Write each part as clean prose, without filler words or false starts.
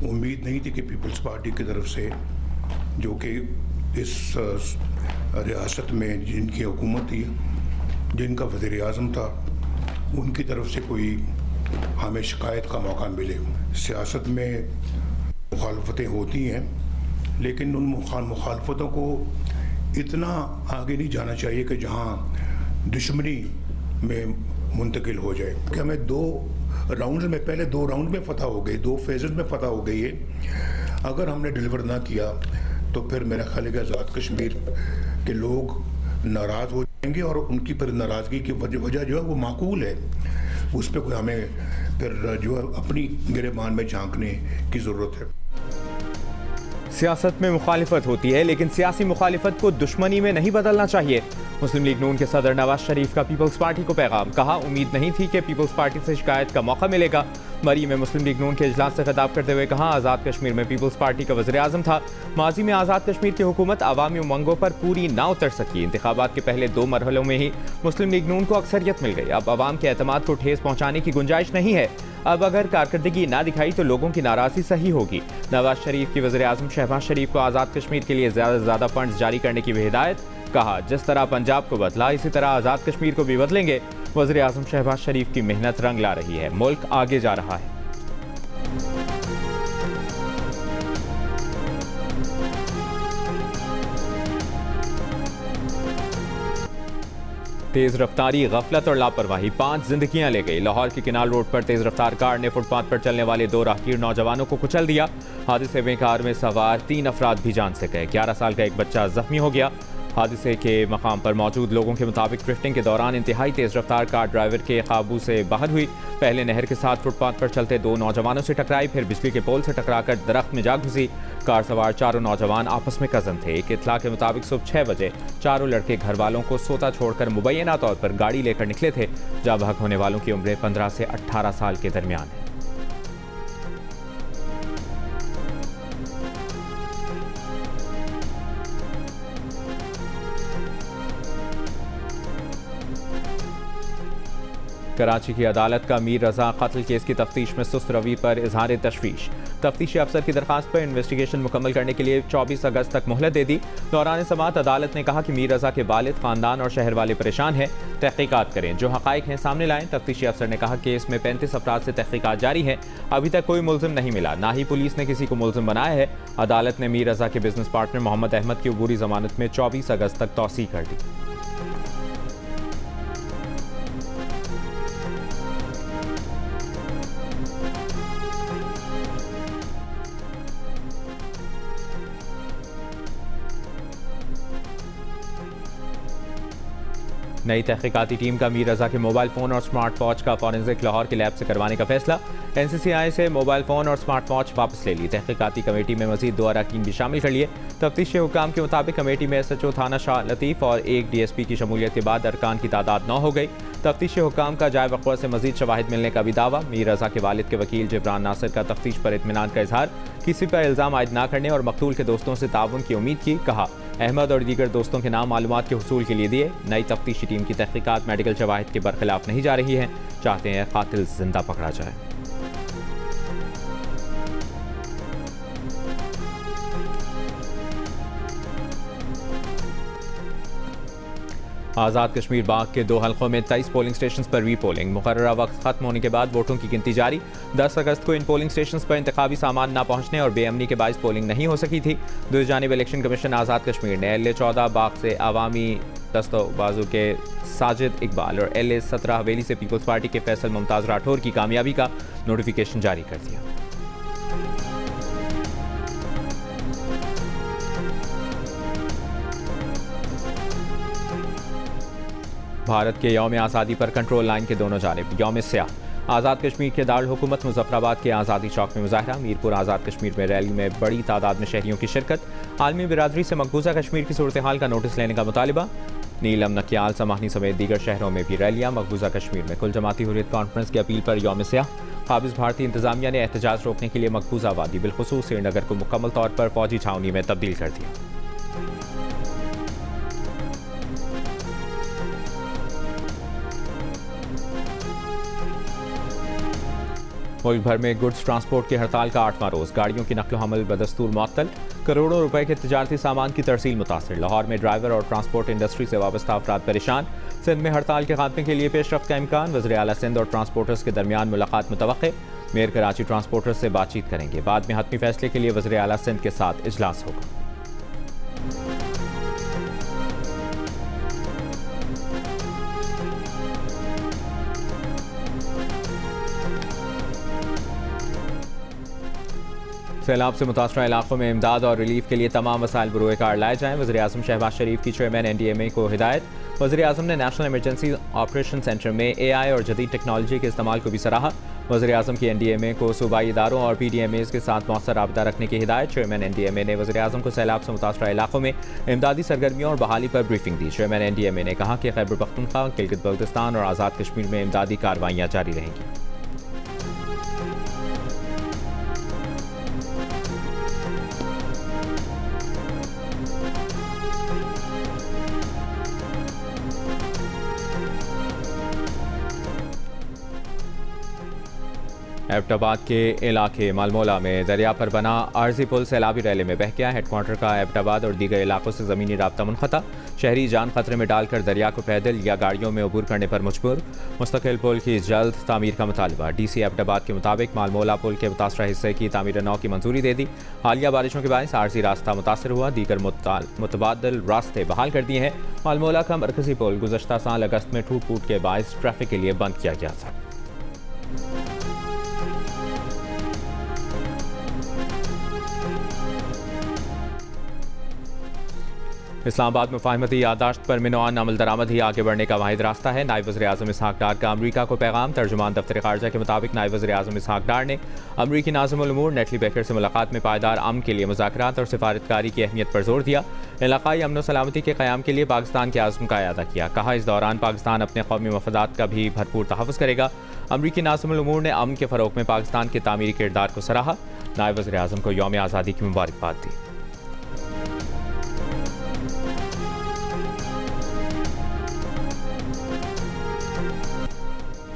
उम्मीद नहीं थी कि पीपल्स पार्टी की तरफ से, जो कि इस रियासत में जिनकी हुकूमत थी, जिनका वज़ीर आज़म था, उनकी तरफ से कोई हमें शिकायत का मौका मिले। सियासत में मुखालफतें होती हैं, लेकिन उन मुखालफतों को इतना आगे नहीं जाना चाहिए कि जहाँ दुश्मनी में मुंतकिल हो जाए। कि हमें पहले दो राउंड में फतह हो गई, 2 फेजेस में फतह हो गई है। अगर हमने डिलीवर ना किया तो फिर मेरा ख्याल है कि आज़ाद कश्मीर के लोग नाराज़ हो जाएंगे और उनकी फिर नाराज़गी की वजह जो है वो माकूल है। उस पर कोई हमें फिर जो है अपनी गिरेबान में झांकने की ज़रूरत है। सियासत में मुखालिफत होती है, लेकिन सियासी मुखालिफत को दुश्मनी में नहीं बदलना चाहिए। मुस्लिम लीग नून के सदर नवाज शरीफ का पीपल्स पार्टी को पैगाम। कहा, उम्मीद नहीं थी कि पीपल्स पार्टी से शिकायत का मौका मिलेगा। मरी में मुस्लिम लीग नून के इजलास से खिताब करते हुए कहा, आज़ाद कश्मीर में पीपल्स पार्टी का वज़ीर आज़म था। माजी में आज़ाद कश्मीर की हुकूमत अवामी उमंगों पर पूरी ना उतर सकी। इंतखाबात के पहले 2 मरहलों में ही मुस्लिम लीग नून को अक्सरियत मिल गई। अब अवाम के एतमाद को ठेस पहुंचाने की गुंजाइश नहीं है। अब अगर कारकर्दगी ना दिखाई तो लोगों की नाराजगी सही होगी। नवाज शरीफ की वज़ीर आज़म शहबाज शरीफ को आज़ाद कश्मीर के लिए ज़्यादा से ज़्यादा फंड्स जारी करने की भी हिदायत। कहा, जिस तरह पंजाब को बदला इसी तरह आज़ाद कश्मीर को भी बदलेंगे। वज़ीर आज़म शहबाज शरीफ की मेहनत रंग ला रही है, मुल्क आगे जा रहा है। तेज रफ्तारी, गफलत और लापरवाही 5 जिंदगियां ले गई। लाहौर के किनाल रोड पर तेज रफ्तार कार ने फुटपाथ पर चलने वाले 2 राहगीर नौजवानों को कुचल दिया। हादसे में कार में सवार 3 अफराद भी जान से गए। 11 साल का एक बच्चा जख्मी हो गया। हादसे के मकाम पर मौजूद लोगों के मुताबिक ड्रिफ्टिंग के दौरान इंतहाई तेज रफ्तार कार ड्राइवर के काबू से बाहर हुई। पहले नहर के साथ फुटपाथ पर चलते 2 नौजवानों से टकराई, फिर बिजली के पोल से टकराकर दरख्त में जा घुसी। कार सवार 4 नौजवान आपस में कजन थे। एक इत्तला के मुताबिक सुबह 6 बजे चारों लड़के घर वालों को सोता छोड़कर मुबैना तौर पर गाड़ी लेकर निकले थे। जा भाग होने वालों की उम्रें 15 से 18 साल के दरमियान है। कराची की अदालत का मीर रजा कत्ल केस की तफ्तीश में सुस्त रवि पर इजहार तशवीश। तफ्तीशी अफसर की दरखास्त पर इन्वेस्टिगेशन मुकम्मल करने के लिए 24 अगस्त तक मोहलत दे दी। दौरान समाअत अदालत ने कहा कि मीर रजा के वालिद, खानदान और शहर वाले परेशान हैं। तहकीकात करें, जो हकाइक हैं सामने लाएं। तफ्तीशी अफसर ने कहा केस में 35 अफराद से तहकीकात जारी है। अभी तक कोई मुलजिम नहीं मिला, ना ही पुलिस ने किसी को मुलजिम बनाया है। अदालत ने मीर रजा के बिजनेस पार्टनर मोहम्मद अहमद की अबूरी जमानत में 24 अगस्त तक तौसीह कर दी। नई तहकीकाती टीम का मीर रजा के मोबाइल फ़ोन और स्मार्ट वॉच का फॉरेंसिक लाहौर के लैब से करवाने का फैसला। NCCI से मोबाइल फ़ोन और स्मार्ट वॉच वापस ले ली। तहकीकाती कमेटी में मजीद 2 अरकान भी शामिल कर लिए। तफ्तीशी हुकाम के मुताबिक कमेटी में SHO थाना शाह लतीफ़ और 1 DSP की शमूलियत के बाद अरकान की तादाद 9 हो गई। तफ्तीशी हुकाम का जाए वक़्त से मजीद शवाहिद मिलने का भी दावा। मीर रजा के वालिद के वकील जिब्रान नासिर का तफ्तीश पर इत्मीनान का इजहार। किसी पर इल्ज़ाम आयद न करने और मकतूल के दोस्तों से ताउन की उम्मीद की। कहा, अहमद और दीगर दोस्तों के नाम मालूमात के हुसूल के लिए दिए। नई तफ्तीशी टीम की तहकीकात मेडिकल शवाहिद के बरखिलाफ नहीं जा रही है। चाहते हैं कातिल जिंदा पकड़ा जाए। आज़ाद कश्मीर बाग के 2 हल्कों में 23 पोलिंग स्टेशन पर रीपोलिंग। मुकर्ररा वक्त खत्म होने के बाद वोटों की गिनती जारी। 10 अगस्त को इन पोलिंग स्टेशन पर इंतखाबी सामान न पहुंचने और बेअमनी के बायस पोलिंग नहीं हो सकी थी। दूसरी जानिब इलेक्शन कमीशन आज़ाद कश्मीर ने LA-14 बाग से अवामी दस्तोबाजू के साजिद इकबाल और LA-17 हवेली से पीपल्स पार्टी के फैसल मुमताज़ राठौर की कामयाबी का नोटिफिकेशन जारी कर दिया। भारत के यौम आज़ादी पर कंट्रोल लाइन के दोनों जानिब यौम स्याह। आज़ाद कश्मीर के दारुल हुकूमत मुजफ्फराबाद के आज़ादी चौक में मुजाहरा। मीरपुर आज़ाद कश्मीर में रैली में बड़ी तादाद में शहरियों की शिरकत। आलमी बिरादरी से मकबूजा कश्मीर की सूरत हाल का नोटिस लेने का मुतालिबा। नीलम, नकियाल, समाहनी समेत दीगर शहरों में भी रैलियां। मकबूजा कश्मीर में कुल जमाती हुर्रियत कॉन्फ्रेंस की अपील पर यौम स्याह। काबिज भारतीय इंतजामिया ने एहतजाज रोकने के लिए मकबूजा वादी बिलखुसूस श्रीनगर को मुकम्मल तौर पर फौजी छावनी में तब्दील कर दिया। मुल्क भर में गुड्स ट्रांसपोर्ट की हड़ताल का 8वां रोज, गाड़ियों की नकलो हमल बदस्तूर मुअत्तल, करोड़ों रुपए के तिजारती सामान की तरसील मुतासिर। लाहौर में ड्राइवर और ट्रांसपोर्ट इंडस्ट्री से वाबस्ता अफराद परेशान। सिंध में हड़ताल के खात्मे के लिए पेशरफ्त का इम्कान, वज़ीर आला सिंध और ट्रांसपोर्टर्स के दरमियान मुलाकात मुतवक्के। मेयर कराची ट्रांसपोर्टर्स से बातचीत करेंगे। बाद में हतमी फैसले के लिए वज़ीर आला सिंध के साथ इजलास होगा। सैलाब से मुतासरा इलाकों में इमदाद और रिलीफ के लिए तमाम वसाइल बरूए कार लाए जाएँ। वज़ीर आज़म शहबाज शरीफ की चेयरमैन NDMA को हिदायत। वज़ीर आज़म ने नेशनल इमरजेंसी ऑपरेशन सेंटर में AI और जदीद टेक्नोलॉजी के इस्तेमाल को भी सराहा। वज़ीर आज़म की NDMA को सूबाई इदारों और PDMAs के साथ मौसर राबता रखने की हिदायत। चेयरमैन NDMA ने वज़ीर आज़म को सैलाब से मुतासरा इलाकों में इमदादी सरगर्मियों और बहाली पर ब्रीफिंग दी। चेयरमैन NDMA ने कहा कि खैबर पख्तूनख्वा, गिलगित बल्तिस्तान और आज़ाद कश्मीर में इमदादी कार्रवाइयाँ जारी रहेंगी। एबटाबाद के इलाके मालमोला में दरिया पर बना आर्जी पुल सैलाबी रैले में बह गया। हेडक्वार्टर का एबटाबाद और दीगर इलाकों से ज़मीनी राब्ता मुनक़ता। शहरी जान खतरे में डालकर दरिया को पैदल या गाड़ियों में अबूर करने पर मजबूर। मुस्तकिल पुल की जल्द तामीर का मुतालबा। DC एबटाबाद के मुताबिक मालमोला पुल के मुतासरा हिस्से की तामीर नौ की मंजूरी दे दी। हालिया बारिशों के बायस आर्जी रास्ता मुतासर हुआ। दीगर मुतबादल रास्ते बहाल कर दिए हैं। मालमोला का मरकजी पुल गुज़श्ता साल अगस्त में टूट फूट के बायस ट्रैफिक के लिए बंद किया गया था। इस्लामाबाद मुफाहमती यादाश्त पर मिनवान अमल दरामद ही आगे बढ़ने का वाहिद रास्ता है। नायब वज़ीर आज़म इसहाक डार का अमरीका को पैगाम। तर्जुमान दफ्तर ख़ारजा के मुताबिक नायब वज़ीर आज़म इसहाक डार ने अमरीकी नाज़िमुल उमूर नेटली बेकर से मुलाकात में पायदार अमन के लिए मुज़ाकरात और सिफारतकारी की अहमियत पर जोर दिया। इलाक़ाई अमन व सलामती के क़याम के लिए पाकिस्तान के आज़म का अयादा किया। कहा इस दौरान पाकिस्तान अपने कौमी मफादात का भी भरपूर तहफ़्फ़ुज़ करेगा। अमरीकी नाज़िमुल उमूर ने अमन के फ़रोग़ में पाकिस्तान के तामीरी किरदार को सराहा। नायब वज़ीर आज़म को यौम आज़ादी की मुबारकबाद दी।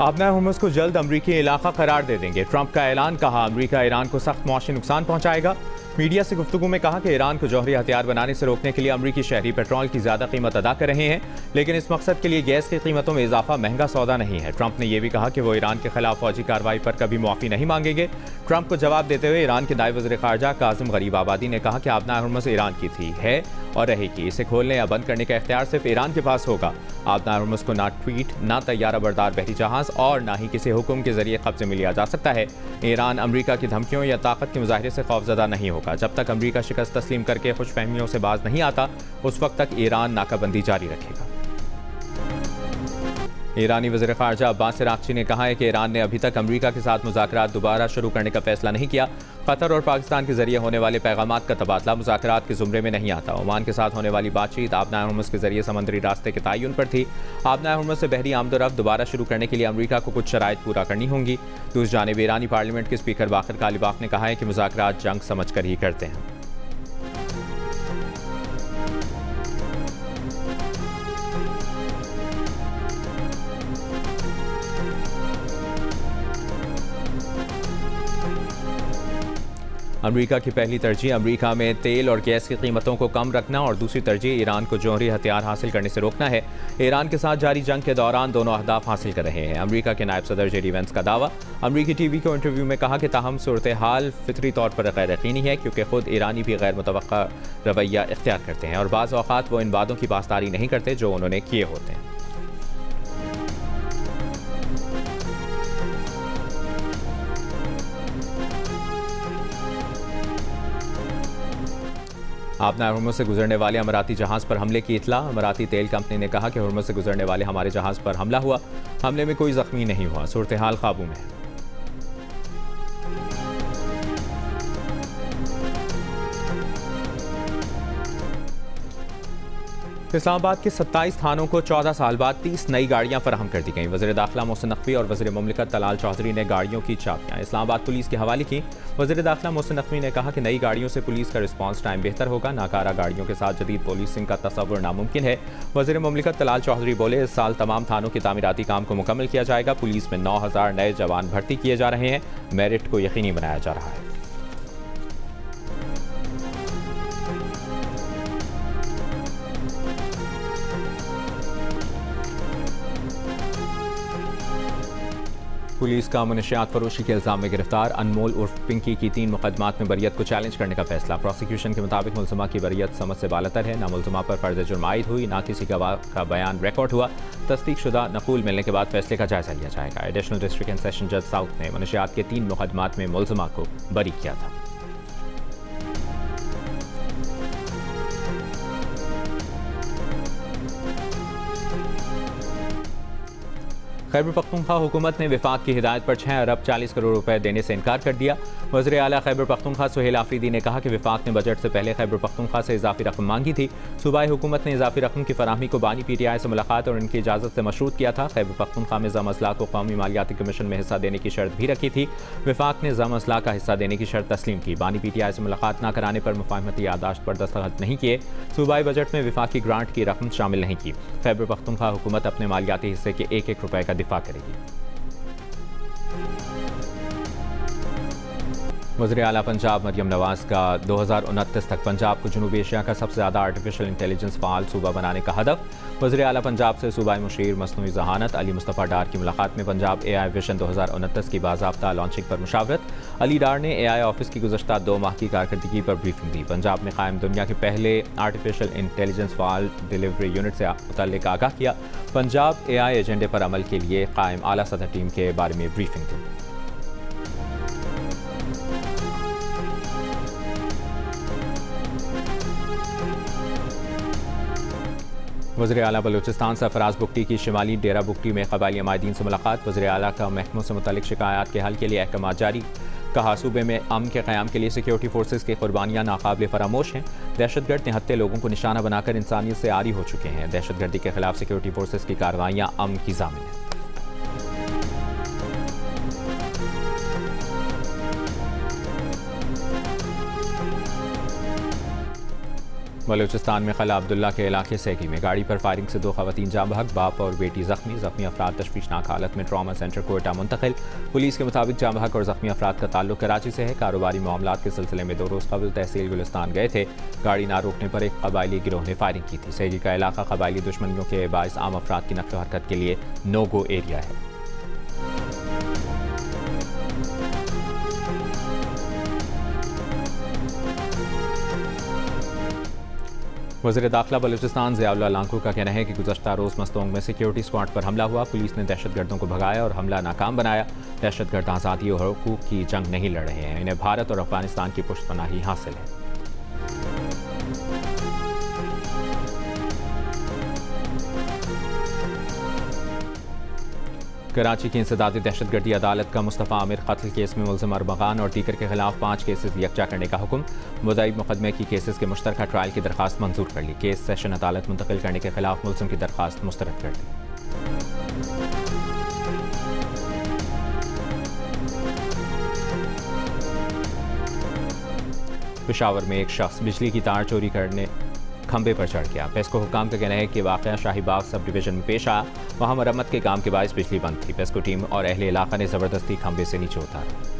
आबनाए हुर्मुज़ को जल्द अमरीकी इलाका करार दे देंगे। ट्रंप का ऐलान। कहा अमरीका ईरान को सख्त मुआशी नुकसान पहुंचाएगा। मीडिया से गुफ्तगू में कहा कि ईरान को जौहरी हथियार बनाने से रोकने के लिए अमरीकी शहरी पेट्रोल की ज़्यादा कीमत अदा कर रहे हैं, लेकिन इस मकसद के लिए गैस की कीमतों में इजाफा महंगा सौदा नहीं है। ट्रंप ने यह भी कहा कि वो ईरान के खिलाफ फौजी कार्रवाई पर कभी मुआफ़ी नहीं मांगेंगे। ट्रंप को जवाब देते हुए ईरान के नायब वज़ीर ख़ारजा काज़िम गरीब आबादी ने कहा कि आबनाए हुर्मुज़ ईरान की थी, है और रहेगी। इसे खोलने या बंद करने का इख्तियार सिर्फ ईरान के पास होगा। आबनाए हुर्मुज़ को ना ट्वीट, ना तैयारा बरदार बहरी जहाज़ और ना ही किसी हुक्म के जरिए कब्जे में लिया जा सकता है। ईरान अमरीका की धमकियों या ताकत के मुजाहरे से खौफजदा नहीं होगा। जब तक अमरीका शिकस्त तस्लीम करके खुशफहमियों से बाज नहीं आता, उस वक्त तक ईरान नाकाबंदी जारी रखेगा। ईरानी वज़ीर ख़ारजा अब्बास अराग़ची ने कहा है कि ईरान ने अभी तक अमरीका के साथ मुज़ाकरात दोबारा शुरू करने का फैसला नहीं किया। कतर और पाकिस्तान के जरिए होने वाले पैगामात का तबादला मुज़ाकरात के ज़ुमरे में नहीं आता। ओमान के साथ होने वाली बातचीत आबनाए हुर्मुज़ के जरिए समंदरी रास्ते के तयन पर थी। आबनाए हुर्मुज़ से बहरी आमदोरफ्त दोबारा शुरू करने के लिए अमरीका को कुछ शराइत पूरा करनी होंगी। दूसरी जानिब ईरानी पार्लियामेंट के स्पीकर बाकर कालिबाफ ने कहा है कि मुज़ाकरात जंग समझ कर ही करते हैं। अमरीका की पहली तरजीह अमरीका में तेल और गैस की कीमतों को कम रखना और दूसरी तरजीह ईरान को जौहरी हथियार हासिल करने से रोकना है। ईरान के साथ जारी जंग के दौरान दोनों अहदाफ हासिल कर रहे हैं। अमरीका के नायब सदर जेडी वेंस का दावा। अमरीकी TV को इंटरव्यू में कहा कि ताहम सूरत हाल फितरी तौर पर गैर यकीनी है, क्योंकि खुद ईरानी भी गैर मुतवक्का रवैया इख्तियार करते हैं और बाज़ औक़ात वो इन वादों की पासदारी नहीं करते जो उन्होंने किए होते हैं। आबनाए हुर्मुज़ से गुजरने वाले अमाराती जहाज़ पर हमले की इतला। अमाराती तेल कंपनी ने कहा कि हुर्मुज़ से गुजरने वाले हमारे जहाज़ पर हमला हुआ। हमले में कोई ज़ख्मी नहीं हुआ। सूरत हाल काबू में है। इस्लामाबाद के 27 थानों को 14 साल बाद 30 नई गाड़ियां फराहम कर दी गईं। वज़ीर दाखिला मोहसिन नकवी और वज़ीर मुमलिकत तलाल चौधरी ने गाड़ियों की चाबियां इस्लामाबाद पुलिस के हवाले की। वज़ीर दाखिला मोहसिन नकवी ने कहा कि नई गाड़ियों से पुलिस का रिस्पांस टाइम बेहतर होगा। नाकारा गाड़ियों के साथ जदीद पुलिसिंग का तस्वुर नामुमकिन है। वज़ीर मुमलिकत तलाल चौधरी बोले, इस साल तमाम थानों के तामीराती काम को मुकम्मल किया जाएगा। पुलिस में 9000 नए जवान भर्ती किए जा रहे हैं। मेरिट को यकीनी बनाया जा रहा है। पुलिस का मुनशियात फरोशी के इल्जाम में गिरफ्तार अनमोल उर्फ पिंकी की 3 मुकदमात में बरियत को चैलेंज करने का फैसला। प्रोसिक्यूशन के मुताबिक मुलजमा की बरियत समझ से बालतर है। ना मुलजमा पर फर्ज जुर्म आयद हुई, ना किसी गवाह का बयान रिकॉर्ड हुआ। तस्दीक शुदा नकूल मिलने के बाद फैसले का जायजा लिया जाएगा। एडिशनल डिस्ट्रिक्ट एंड सेशन जज साउथ ने मुनशियात के 3 मुकदमात में मुलजमा को बरी किया था। खैबर पख्तूनख्वा हुकूमत ने विफाक की हिदायत पर 6 अरब 40 करोड़ रुपए देने से इनकार कर दिया। वज़ीर आला खैबर पख्तूनख्वा सुहेल आफरीदी ने कहा कि विफाक ने बजट से पहले खैबर पख्तूनख्वा से इजाफी रकम मांगी थी। सूबाई हुकूमत ने इजाफी रकम की फराहमी को बानी PTI से मुलाकात और इनकी इजाज़त से मशरूत किया था। खैबर पख्तूनख्वा में ज़म अजला को कौमी मालियाती कमीशन में हिस्सा देने की शर्त भी रखी थी। विफाक ने ज़म अजला का हिस्सा देने की शर्त तस्लीम की। बानी PTI से मुलाकात न कराने पर मुफाहमती यादाश्त पर दस्तखत नहीं किए। सूबाई बजट में विफाक की ग्रांट की रकम शामिल नहीं की। खैबर पख्तूनख्वा हुकूमत अपने मालियाती हिस्से के 1-1 रुपए का दिफा करेगी। वज़ीर आला पंजाब मरियम नवाज का 2029 तक पंजाब को जनूबी एशिया का सबसे ज़्यादा आर्टिफिशियल इंटेलिजेंस फ़ाल सूबा बनाने का हदफ। वज़ीर आला पंजाब से सूबाई मुशीर मसनूई ज़हानत अली मुस्तफ़ा डार की मुलाकात में पंजाब AI विजन 2029 की बाज़ाब्ता लॉन्चिंग पर मुशावरत। अली डार ने AI ऑफिस की गुज़श्ता 2 माह की कारकर्दगी पर ब्रीफिंग दी। पंजाब में कायम दुनिया के पहले artificial intelligence fall delivery unit से मुतल्लिक़ आगाह किया। पंजाब AI एजेंडे पर अमल के लिए कायम आला सतह टीम के बारे में ब्रीफिंग दी। वज़ीर आला बलूचिस्तान सरफराज बुगटी की शिमाली डेरा बुगटी में कबायली अमायदीन से मुलाकात। वज़ीर आला का महकमों से मुतल्लिक़ शिकायत के हल के लिए अहकाम जारी। कहा, सूबे में अमन के क़याम के लिए सिक्योरिटी फोर्सेज की कुर्बानियाँ नाकाबिल फरामोश हैं। दहशतगर्द निहत्ते लोगों को निशाना बनाकर इंसानियत से आरी हो चुके हैं। दहशतगर्दी के खिलाफ सिक्योरिटी फोर्सेज की कार्रवाइयाँ अमन की ज़ामिन हैं। बलूचिस्तान में खला अब्दुल्ला के इलाके सेगी में गाड़ी पर फायरिंग से 2 खवातीन जाँ बहक, बाप और बेटी जख्मी अफराद तशवीशनाक हालत में ट्रॉमा सेंटर कोयटा मुंतकिल। पुलिस के मुताबिक जाँ बहक और जख्मी अफराद का ताल्लुक कराची से है। कारोबारी मामलात के सिलसिले में 2 रोज़ कबल तहसील गुलिस्तान गए थे। गाड़ी ना रोकने पर एक कबायली गिरोह ने फायरिंग की थी। सेगी का इलाका कबायली दुश्मनियों के बायस आम अफराद की नक्ल हरकत के लिए नो गो एरिया है। वज़ीर दाखिला बलूचिस्तान ज़ियाउल्लाह लांकू का कहना है कि गुज़श्ता रोज़ मस्तोंग में सिक्योरिटी स्क्वाड पर हमला हुआ। पुलिस ने दहशतगर्दों को भगाया और हमला नाकाम बनाया। दहशतगर्द आज़ादी और हुकूक की जंग नहीं लड़ रहे हैं। इन्हें भारत और अफगानिस्तान की पुष्टपनाही हासिल है। कराची की इंसदादी दहशतगर्दी अदालत का मुस्तफ़ा आमिर कत्ल केस में मुलज़िम अरमगान और टीकर के खिलाफ 5 केसेस यकजा करने का हुक्म। मुद्दई मुकदमे की केसेस के मुश्तरका ट्रायल की दरखास्त मंजूर कर ली। केस सेशन अदालत मुंतकिल करने के खिलाफ मुलज़िम की दरखास्त मुस्तरद कर दी। पेशावर में एक शख्स बिजली की तार चोरी करने खंबे पर चढ़ गया। पेस्को हुकाम का कहना है कि वाक़या शाहीबाग सब डिवीजन में पेश आया। वहाँ मरम्मत के काम के बायस बिजली बंद थी। पेस्को टीम और अहले इलाका ने ज़बरदस्ती खंबे से नीचे उतारा।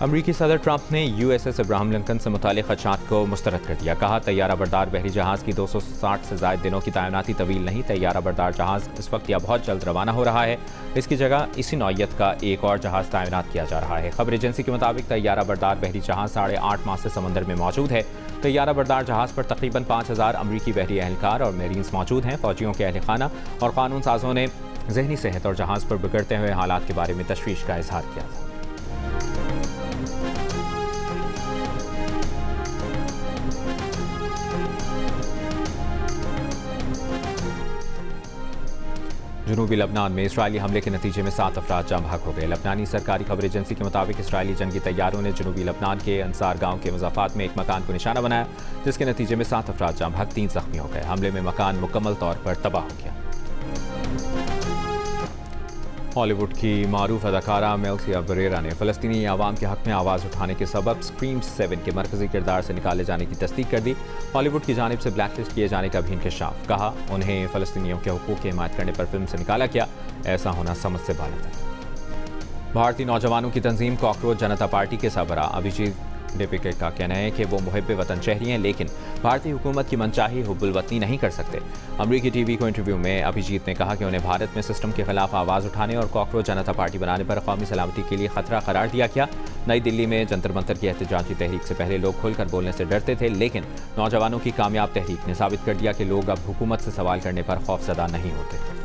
अमरीकी सदर ट्रंप ने USS इब्राहिम लिंकन से मुतालिक खदशात को मुस्तरद कर दिया। कहा, तैयारा बरदार बहरी जहाज़ की 260 से ज़ायद दिनों की तैनाती तवील नहीं। तैयारा बरदार जहाज़ इस वक्त या बहुत जल्द रवाना हो रहा है। इसकी जगह इसी नौइयत का एक और जहाज़ तैनात किया जा रहा है। खबर एजेंसी के मुताबिक तैयारा बरदार बहरी जहाज़ 8.5 माह से समंदर में मौजूद है। तैयारा बरदार जहाज़ पर तकरीबन 5000 अमरीकी बहरी एहलकार और मेरीन्स मौजूद हैं। फ़ौजियों के अहल खाना और कानून साजों ने जहनी सेहत और जहाज़ पर बिगड़ते हुए हालात के बारे में तशवीश का इजहार किया था। जनूबी लबनान में इसराइली हमले के नतीजे में 7 अफराद जाम बहक हो गए। लबनानी सरकारी खबर एजेंसी के मुताबिक इसराइली जंगी तैयारों ने जनूबी लबनान के अंसार गांव के मज़ाफ़ात में एक मकान को निशाना बनाया, जिसके नतीजे में 7 अफराद जाम बहक, 3 जख्मी हो गए। हमले में मकान मुकम्मल तौर पर तबाह हो गया। हॉलीवुड की मारूफ अदाकारा मेल्सिया बरेरा ने फ़लस्तीनी आवाम के हक़ में आवाज़ उठाने के सबब स्क्रीम 7 के मरकज़ी किरदार से निकाले जाने की तस्दीक कर दी। हॉलीवुड की जानिब से ब्लैकलिस्ट किए जाने का भी इंकशाफ। कहा, उन्हें फ़लस्तीनियों के हुकूक़ की हिमायत करने पर फिल्म से निकाला गया। ऐसा होना समझ से बाहर है। भारतीय नौजवानों की तंजीम कॉकरोच जनता पार्टी के सरबराह अभिजीत डिपिके का कहना है कि वो मुहिब्बे वतन शहरी हैं, लेकिन भारतीय हुकूमत की मनचाही हुब्बुल वतनी नहीं कर सकते। अमरीकी टीवी को इंटरव्यू में अभिजीत ने कहा कि उन्हें भारत में सिस्टम के खिलाफ आवाज़ उठाने और कॉकरोच जनता पार्टी बनाने पर कौमी सलामती के लिए खतरा करार दिया गया। नई दिल्ली में जंतर मंतर की एहतजाजी तहरीक से पहले लोग खुलकर बोलने से डरते थे, लेकिन नौजवानों की कामयाब तहरीक ने साबित कर दिया कि लोग अब हुकूमत से सवाल करने पर खौफजदा नहीं होते।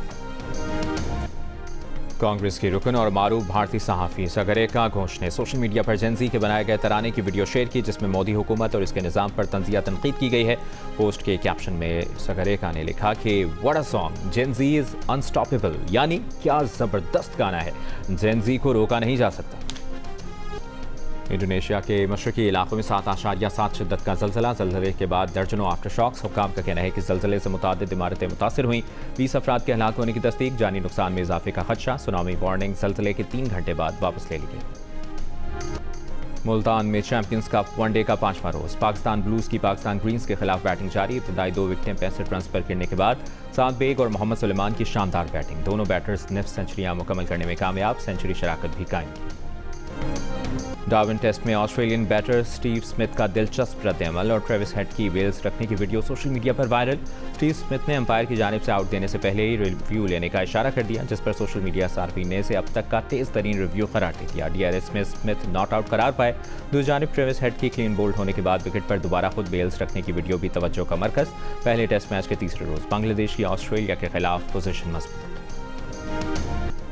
कांग्रेस की रुकन और मारूफ भारतीय सहाफ़ी सगरेका घोष ने सोशल मीडिया पर जेन ज़ी के बनाए गए तराने की वीडियो शेयर की, जिसमें मोदी हुकूमत और इसके निज़ाम पर तंज़िया तनकीद की गई है। पोस्ट के कैप्शन में सगरेका ने लिखा कि what a song, Gen Z is unstoppable, यानी क्या ज़बरदस्त गाना है, जेन ज़ी को रोका नहीं जा सकता। इंडोनेशिया के मशरकी इलाकों में 7.7 शिद्दत का जल्जले के बाद दर्जनों आफ्टर शॉक्स। हुक्काम का कहना है कि जल्जले से मुतादिद इमारतें मुतासिर हुई, 20 अफराद के हलाक होने की तस्दीक, जानी नुकसान में इजाफे का खदशा। सुनामी वार्निंग जल्जले के 3 घंटे बाद वापस ले ली गई। मुल्तान में चैंपियंस कप वनडे का 5वां रोज पाकिस्तान ब्लूज की पाकिस्तान ग्रीन्स के खिलाफ बैटिंग जारी। इब्तदाई 2 विकेटें 65 रन पर गिरने के बाद साद बेग और मोहम्मद सुलेमान की शानदार बैटिंग, दोनों बैटर्स निफ्स सेंचुरियां मुकम्मल करने में कामयाब, सेंचुरी शराकत भी कायम की। डार्विन टेस्ट में ऑस्ट्रेलियन बैटर स्टीव स्मिथ का दिलचस्प रद्द-ए-अमल और ट्रेविस हेड की वेल्स रखने की वीडियो सोशल मीडिया पर वायरल। स्टीव स्मिथ ने अंपायर की जानिब से आउट देने से पहले ही रिव्यू लेने का इशारा कर दिया, जिस पर सोशल मीडिया सार्फिन ने इसे अब तक का तेज तरीन रिव्यू करार दे दिया। DRS में स्मिथ नॉट आउट करार पाए। दूसरी जानिब ट्रेविस हेड की क्लीन बोल्ड होने के बाद विकेट पर दोबारा खुद वेल्स रखने की वीडियो भी तवज्जो का मरकज। पहले टेस्ट मैच के तीसरे रोज बांग्लादेश की ऑस्ट्रेलिया के खिलाफ पोजीशन मजबूत।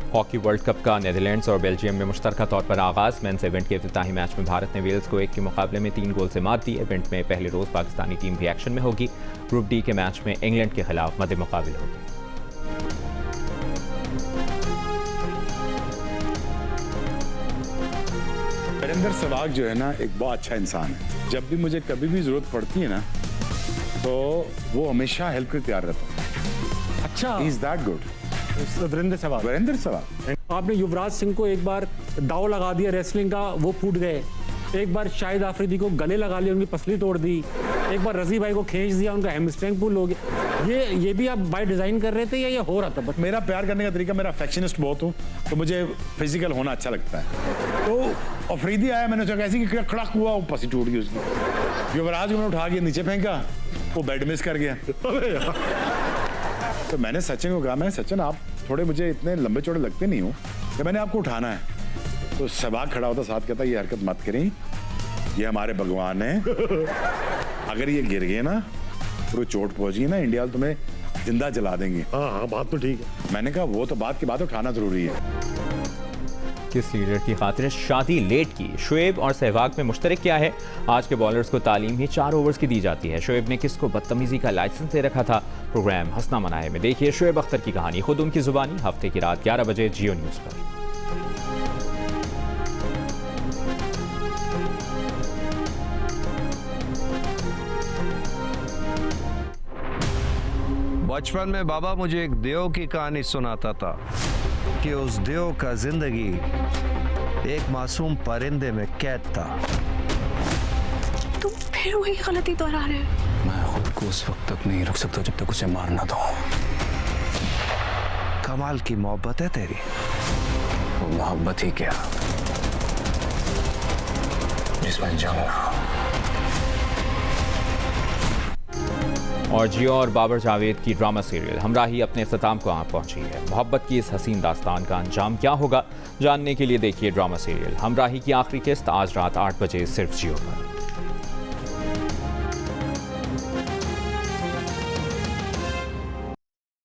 हॉकी वर्ल्ड कप का नीदरलैंड्स और बेल्जियम में मुश्तरका तौर पर आगाज़। मेंस इवेंट के इफ्तिताही मैच में भारत ने वेल्स को 1 के मुकाबले में 3 गोल से मात दी। इवेंट में पहले रोज़ पाकिस्तानी टीम भी एक्शन में होगी। ग्रुप डी के मैच में इंग्लैंड के खिलाफ मद्दे मुकाबिल होगी। वीरेंद्र सहवाग जो है ना, एक बहुत अच्छा इंसान है। जब भी मुझे कभी भी जरूरत पड़ती है ना, तो वो हमेशा हेल्प के तैयार रहता है। अच्छा, he is that good. Virender Sehwag. आपने युवराज सिंह को एक बार दाव लगा दिया रेसलिंग का, वो फूट गए। एक बार शाहिद आफरीदी को गले लगा लिया, उनकी पसली तोड़ दी। एक बार रजी भाई को खींच दिया, उनका हैमस्ट्रिंग पुल हो गया। ये भी आप बाय डिजाइन कर रहे थे या ये हो रहा था? बट मेरा प्यार करने का तरीका, मेरा अफेक्शनिस्ट बहुत हूँ, तो मुझे फिजिकल होना अच्छा लगता है। तो अफरीदी आया, मैंने सोचा ऐसी कि खड़क हुआ, वो पसी टूट गई उसकी। युवराज को मैंने उठा के नीचे फेंका, वो बेड मिस कर गया। तो मैंने सचिन को कहा, मैं सचिन आप थोड़े मुझे इतने लंबे चौड़े लगते नहीं हो कि मैंने आपको उठाना है। तो सहवाग खड़ा होता साथ कहता, ये हरकत मत करें, ये हमारे भगवान हैं। अगर ये गिर गए ना, तो चोट पहुंच गई ना, इंडिया तुम्हें जिंदा जला देंगे। हाँ, बात तो ठीक है। मैंने कहा वो तो बात की बात, उठाना जरूरी है। किस लीडर की खातिर शादी लेट की, शोएब और सहवाग में मुश्तरक क्या है? आज के बॉलर्स को तालीम ही 4 ओवर्स की दी जाती है। शोएब ने किसको बदतमीजी का लाइसेंस दे रखा था? प्रोग्राम हंसना मनाए में देखिए शोएब अख्तर की कहानी, खुद उनकी जुबानी, हफ्ते की रात 11 बजे जियो न्यूज़ पर। बचपन में बाबा मुझे एक देव की कहानी सुनाता था कि उस देव का जिंदगी एक मासूम परिंदे में कैद था। तुम फिर वही गलती दोहरा रहे हो। मैं खुद को उस वक्त तक नहीं रख सकता जब तक उसे मार ना दूं। कमाल की मोहब्बत है तेरी। वो मोहब्बत ही क्या, जिसमें जंग ना हो। और जियो और बाबर जावेद की ड्रामा सीरियल हमराही अपने इख्तिताम को पहुंची है। मोहब्बत की इस हसीन दास्तान का अंजाम क्या होगा, जानने के लिए देखिए ड्रामा सीरियल हमराही की आखिरी किस्त आज रात 8 बजे सिर्फ जियो पर।